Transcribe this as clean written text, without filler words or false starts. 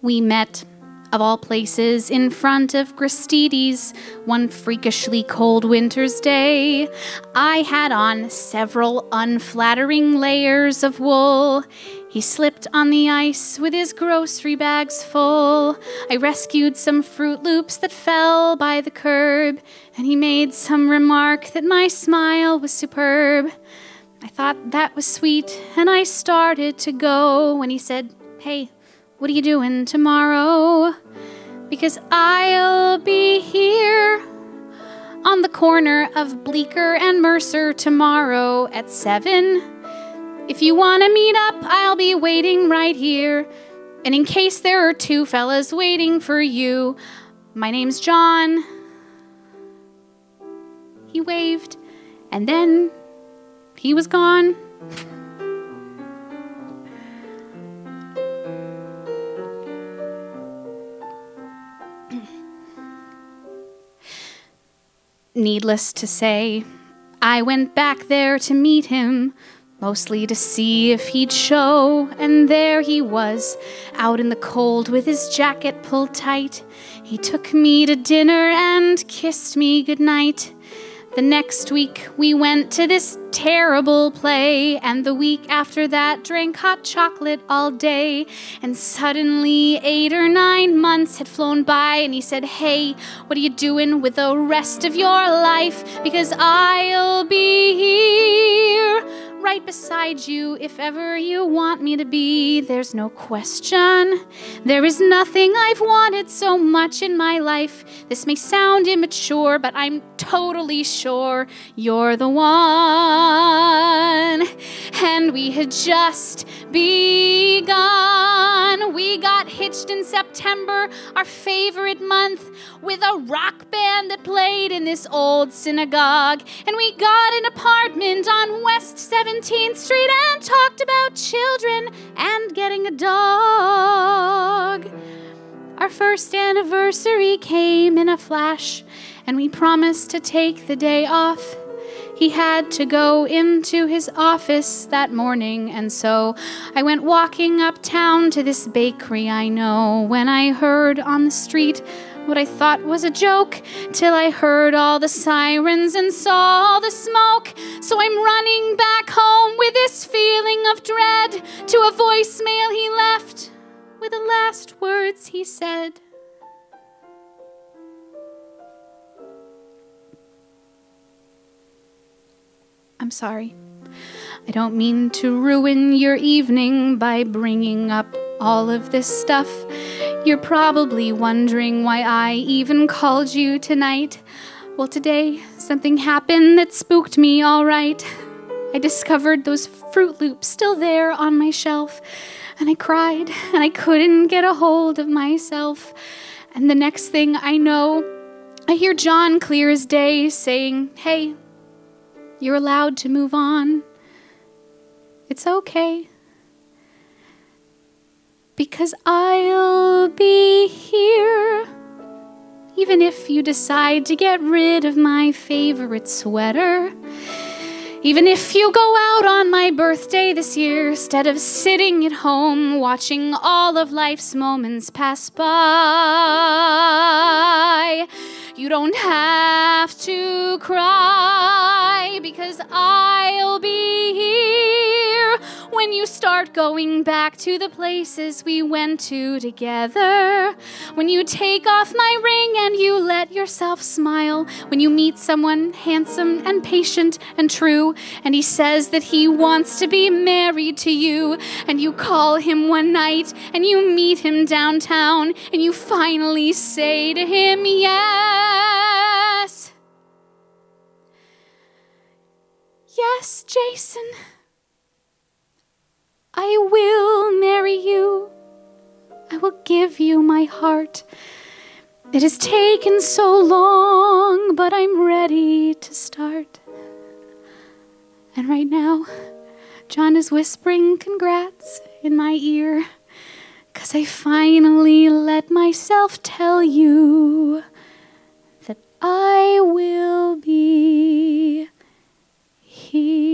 We met, of all places, in front of Gristides one freakishly cold winter's day. I had on several unflattering layers of wool. He slipped on the ice with his grocery bags full. I rescued some Fruit Loops that fell by the curb, and he made some remark that my smile was superb. I thought that was sweet, and I started to go when he said, "Hey, what are you doing tomorrow?" "Because I'll be here on the corner of Bleecker and Mercer tomorrow at 7. If you want to meet up, I'll be waiting right here. And in case there are two fellas waiting for you, my name's John." He waved, and then he was gone. Needless to say, I went back there to meet him, mostly to see if he'd show, and there he was, out in the cold with his jacket pulled tight. He took me to dinner and kissed me goodnight. The next week we went to this terrible play, and the week after that drank hot chocolate all day. And suddenly 8 or 9 months had flown by, and he said, "Hey, what are you doing with the rest of your life? Because I'll be here right beside you if ever you want me to be. There's no question. There is nothing I've wanted so much in my life. This may sound immature, but I'm totally sure you're the one." And we had just begun. We got hitched in September, our favorite month, with a rock band that played in this old synagogue. And we got an apartment on West 17th Street and talked about children and getting a dog. Our first anniversary came in a flash, and we promised to take the day off. He had to go into his office that morning, and so I went walking uptown to this bakery I know, when I heard on the street what I thought was a joke, till I heard all the sirens and saw all the smoke. So I'm running back home with this feeling of dread, to a voicemail he left with the last words he said. "I'm sorry. I don't mean to ruin your evening by bringing up all of this stuff. You're probably wondering why I even called you tonight. Well, today something happened that spooked me all right. I discovered those Fruit Loops still there on my shelf, and I cried, and I couldn't get a hold of myself. And the next thing I know, I hear John clear as day saying, 'Hey, you're allowed to move on. It's okay. Because I'll be here, even if you decide to get rid of my favorite sweater. Even if you go out on my birthday this year, instead of sitting at home watching all of life's moments pass by. You don't have to cry, because I'll be here when you start going back to the places we went to together. When you take off my ring and you let yourself smile. When you meet someone handsome and patient and true, and he says that he wants to be married to you, and you call him one night and you meet him downtown, and you finally say to him, "Yes. Yes, Jason. I will marry you. I will give you my heart. It has taken so long, but I'm ready to start." And right now, John is whispering congrats in my ear, 'cause I finally let myself tell you that I will be here.